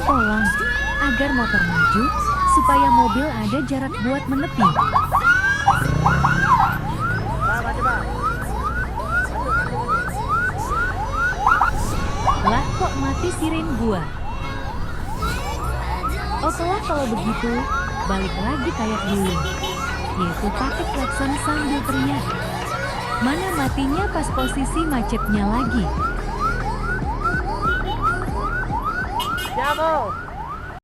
Tolong, agar motor maju, supaya mobil ada jarak buat menepi. Lah kok mati siren gua? Okelah kalau begitu, balik lagi kayak dulu. Yaitu pakai klakson sambil teriak. Mana matinya pas posisi macetnya lagi. Siapa?